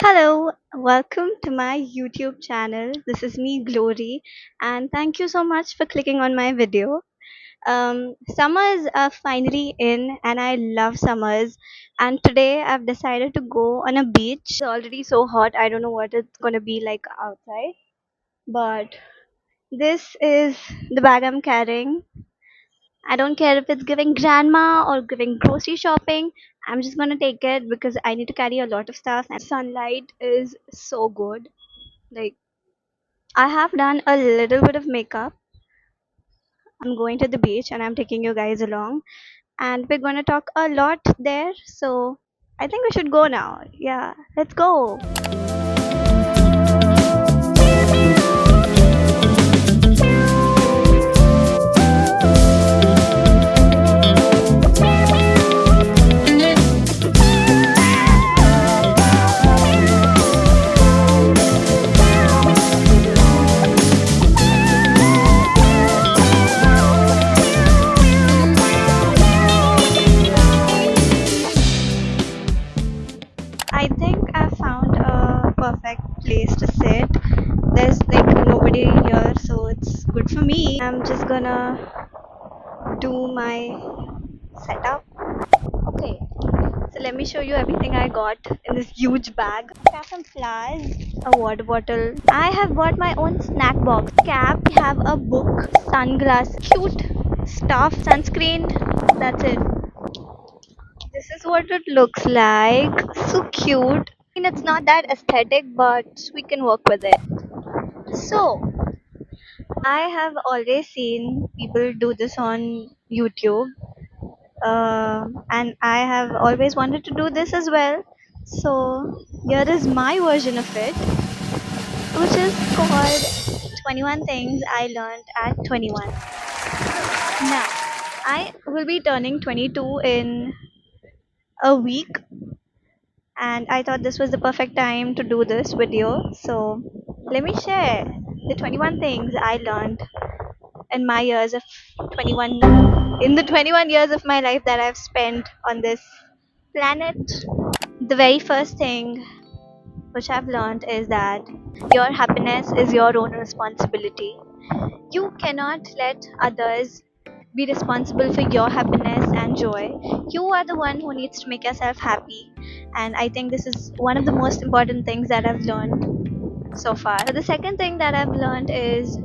Hello, welcome to my YouTube channel. This is me, Glory, and thank you so much for clicking on my video. Summers are finally in, and I love summers. And today I've decided to go on a beach. It's already so hot, I don't know what it's gonna be like outside, but this is the bag I'm carrying. I don't care if it's giving grandma or giving grocery shopping. I'm just gonna take it because I need to carry a lot of stuff, and sunlight is so good. Like, I have done a little bit of makeup. I'm going to the beach and I'm taking you guys along, and we're going to talk a lot there. So, I think we should go now. Yeah, let's go. I think I found a perfect place to sit. There's like nobody here, so it's good for me. I'm just gonna do my setup. Okay, so let me show you everything I got in this huge bag. I have some flowers, a water bottle. I have bought my own snack box. Cap, we have a book, sunglass, cute stuff, sunscreen. That's it. This is what it looks like. So cute. I mean, it's not that aesthetic, but we can work with it. So, I have always seen people do this on YouTube, and I have always wanted to do this as well. So, here is my version of it, which is called 21 Things I Learned at 21. Now, I will be turning 22 in a week, and I thought this was the perfect time to do this video. So, let me share the 21 things I learned in my years of 21, in the 21 years of my life that I've spent on this planet. The very first thing which I've learned is that your happiness is your own responsibility. You cannot let others be responsible for your happiness and joy. You are the one who needs to make yourself happy. And I think this is one of the most important things that I've learned so far. The second thing that I've learned is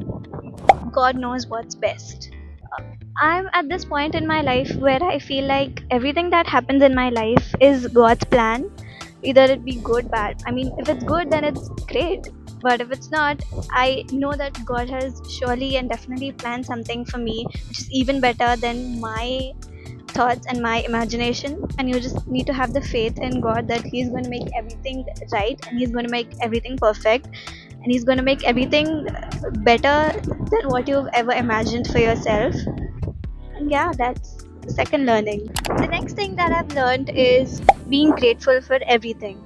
God knows what's best. I'm at this point in my life where I feel like everything that happens in my life is God's plan. Either it be good, bad. I mean, if it's good, then it's great. But if it's not, I know that God has surely and definitely planned something for me which is even better than my thoughts and my imagination. And you just need to have the faith in God that He's going to make everything right and He's going to make everything perfect and He's going to make everything better than what you've ever imagined for yourself. And yeah, that's the second learning. The next thing that I've learned is being grateful for everything.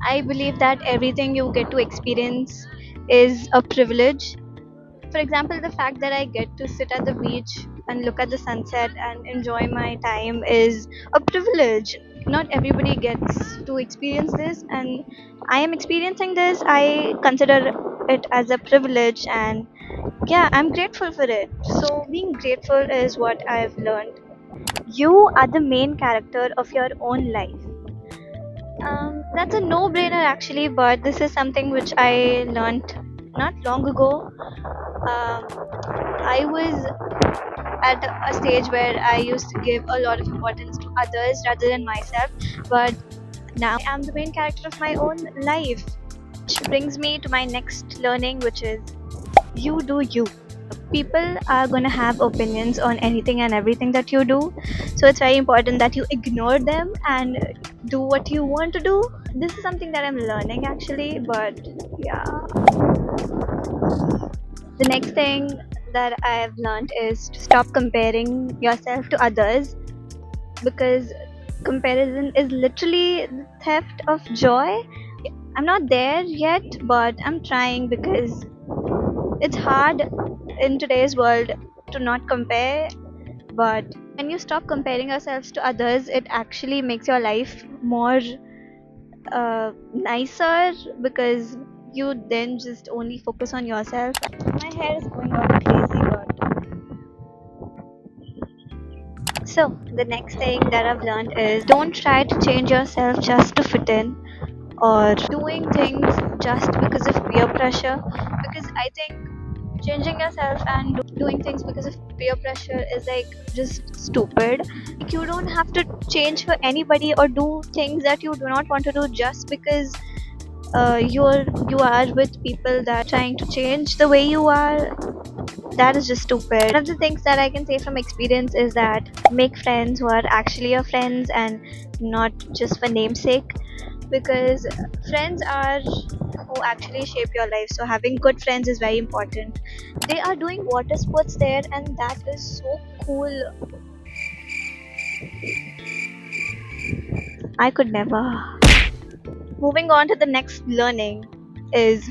I believe that everything you get to experience is a privilege. For example, the fact that I get to sit at the beach and look at the sunset and enjoy my time is a privilege. Not everybody gets to experience this, and I am experiencing this. I consider it as a privilege, and yeah, I'm grateful for it. So, being grateful is what I've learned. You are the main character of your own life. That's a no brainer actually, but this is something which I learned not long ago. Um, I was at a stage where I used to give a lot of importance to others rather than myself, but now I am the main character of my own life. Which brings me to my next learning, which is you do you. People are going to have opinions on anything and everything that you do, so it's very important that you ignore them and do what you want to do. This is something that I'm learning actually, but yeah. The next thing that I've learned is to stop comparing yourself to others, because comparison is literally the theft of joy. I'm not there yet, but I'm trying because it's hard in today's world to not compare, but When you stop comparing yourselves to others, it actually makes your life more nicer, because you then just only focus on yourself. My hair is going all crazy, but so the next thing that I've learned is don't try to change yourself just to fit in, or doing things just because of peer pressure, because I think changing yourself and doing things because of peer pressure is like just stupid. Like, you don't have to change for anybody or do things that you do not want to do just because you are with people that are trying to change the way you are. That is just stupid. One of the things that I can say from experience is that make friends who are actually your friends and not just for namesake, because friends are who actually shape your life. So having good friends is very important. They are doing water sports there, and that is so cool. I could never. Moving on to the next learning is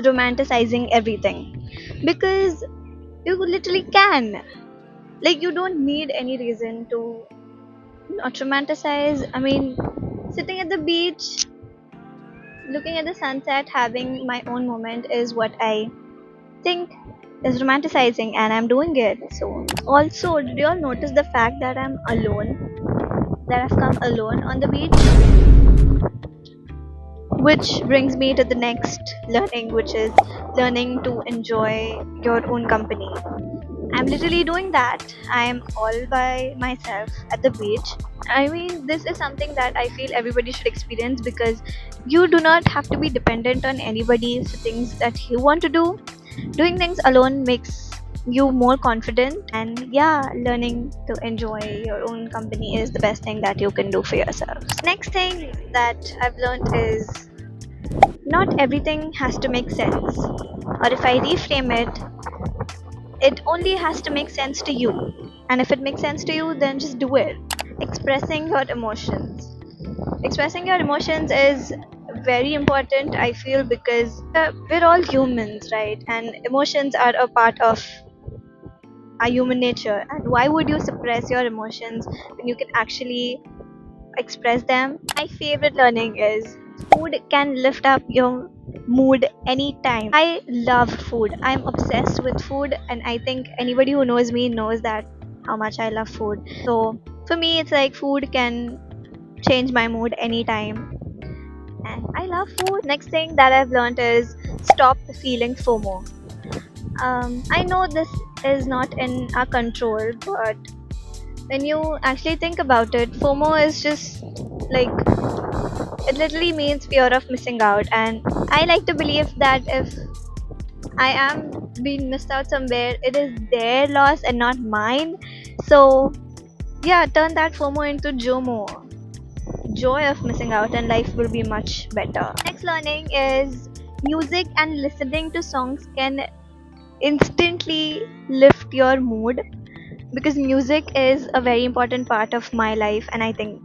romanticizing everything, because you literally can. Like, you don't need any reason to not romanticize. I mean, sitting at the beach, looking at the sunset, having my own moment is what I think is romanticizing, and I'm doing it. So, also, did you all notice the fact that I'm alone? That I've come alone on the beach? Which brings me to the next learning, which is learning to enjoy your own company. I'm literally doing that. I'm all by myself at the beach. I mean, this is something that I feel everybody should experience, because you do not have to be dependent on anybody for things that you want to do. Doing things alone makes you more confident, and yeah, learning to enjoy your own company is the best thing that you can do for yourself. Next thing that I've learned is not everything has to make sense. Or if I reframe it only has to make sense to you. And if it makes sense to you, then just do it. Expressing your emotions. Expressing your emotions is very important, I feel, because we're all humans, right? And emotions are a part of our human nature. And why would you suppress your emotions when you can actually express them? My favorite learning is food can lift up your mood anytime. I love food. I'm obsessed with food, and I think anybody who knows me knows that how much I love food. So for me, it's like food can change my mood anytime, and I love food. Next thing that I've learned is stop feeling FOMO. I know this is not in our control, but when you actually think about it, FOMO is just like, it literally means fear of missing out. And I like to believe that if I am being missed out somewhere, it is their loss and not mine. So yeah, turn that FOMO into JOMO, joy of missing out, and life will be much better. Next learning is music and listening to songs can instantly lift your mood, because music is a very important part of my life, and I think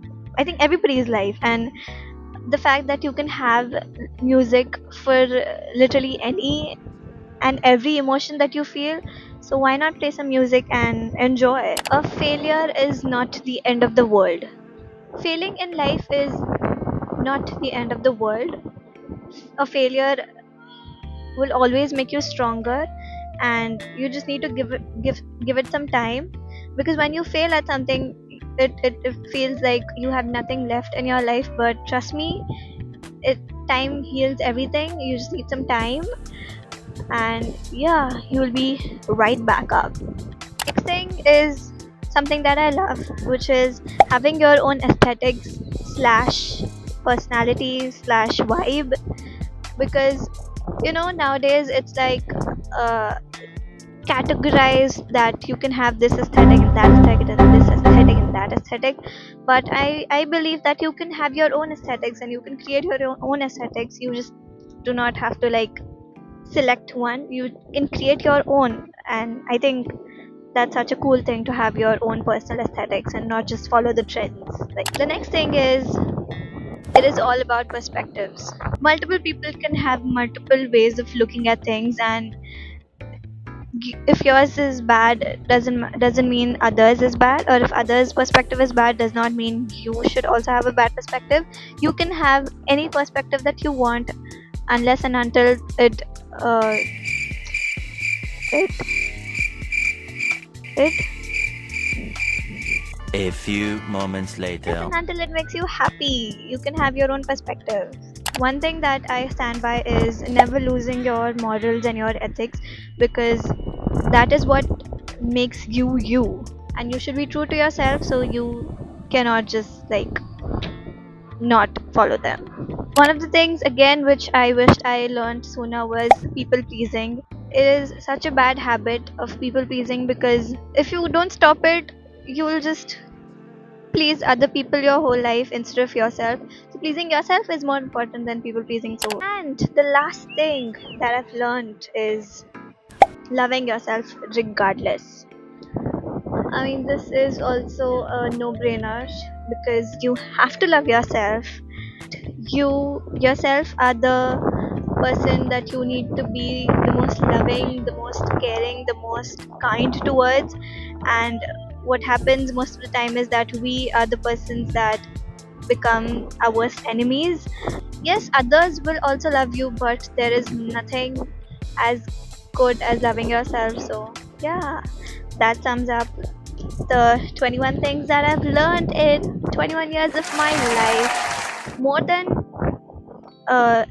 everybody's life. And the fact that you can have music for literally any and every emotion that you feel, so why not play some music and enjoy? A failure is not the end of the world. Failing in life is not the end of the world. A failure will always make you stronger, and you just need to give it some time, because when you fail at something, it feels like you have nothing left in your life. But trust me, it time heals everything. You just need some time, and yeah, you will be right back up. Next thing is something that I love, which is having your own aesthetics slash personality slash vibe, because nowadays it's like uh, categorized that you can have this aesthetic and that aesthetic and this aesthetic and that aesthetic. But I believe that you can have your own aesthetics and you can create your own aesthetics. You just do not have to like select one. You can create your own, and I think that's such a cool thing to have your own personal aesthetics and not just follow the trends. Like, the next thing is, it is all about perspectives. Multiple people can have multiple ways of looking at things, and if yours is bad doesn't mean others is bad, or if others perspective is bad does not mean you should also have a bad perspective. You can have any perspective that you want, unless and until it it A few moments Yes, later. and until it makes you happy, you can have your own perspective. One thing that I stand by is never losing your morals and your ethics, because that is what makes you you. And you should be true to yourself, so you cannot just like not follow them. One of the things again which I wished I learned sooner was people pleasing. It is such a bad habit of people pleasing, because if you don't stop it, you will just please other people your whole life instead of yourself. So pleasing yourself is more important than people pleasing. So, and the last thing that I've learned is loving yourself regardless. I mean, this is also a no-brainer, because you have to love yourself. You yourself are the person that you need to be the most loving, the most caring, the most kind towards. And what happens most of the time is that we are the persons that become our worst enemies. Yes, others will also love you, but there is nothing as good as loving yourself. So, yeah, that sums up the 21 things that I've learned in 21 years of my life. More than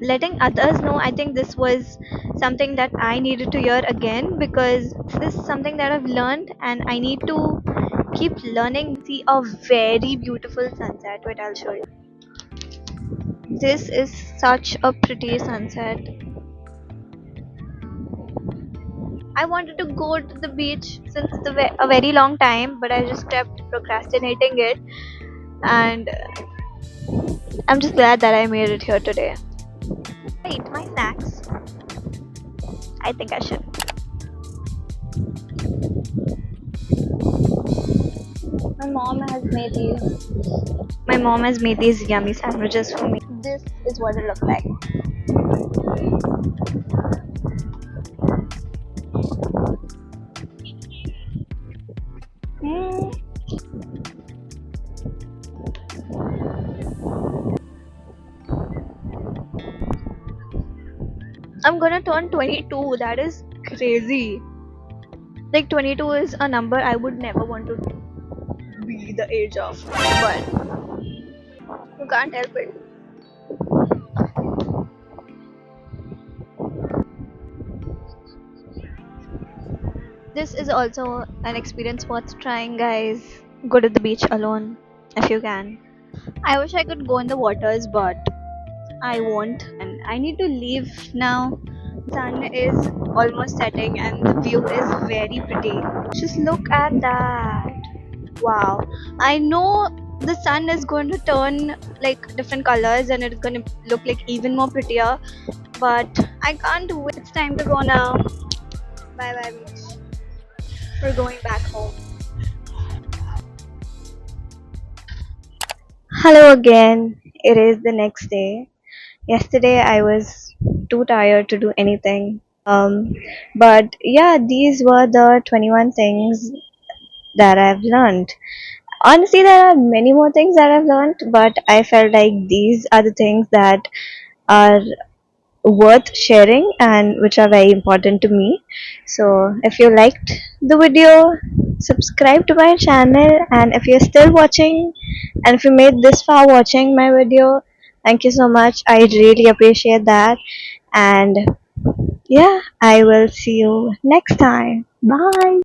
letting others know, I think this was something that I needed to hear again, because this is something that I've learned and I need to keep learning. See a very beautiful sunset. Wait, I'll show you. This is such a pretty sunset. I wanted to go to the beach since a very long time, but I just kept procrastinating it, and I'm just glad that I made it here today. Wait, my snacks. I think I should. My mom has made these. My mom has made these yummy sandwiches for me. This is what it looks like. Mm. I'm gonna turn 22. That is crazy. Like 22 is a number I would never want to be the age of, but you can't help it. This is also an experience worth trying, guys. Go to the beach alone if you can. I wish I could go in the waters, but I won't. And I need to leave now. Sun is almost setting and the view is very pretty. Just look at that. Wow. I know the sun is going to turn like different colors and it's going to look like even more prettier, but I can't wait. It's time to go now. Bye bye, beach. We're going back home. Hello again. It is the next day. Yesterday I was too tired to do anything. But yeah, these were the 21 things that I've learned. Honestly, there are many more things that I've learned, but I felt like these are the things that are worth sharing and which are very important to me. So, if you liked the video, subscribe to my channel, and if you're still watching and if you made this far watching my video, thank you so much. I really appreciate that. And yeah, I will see you next time. Bye.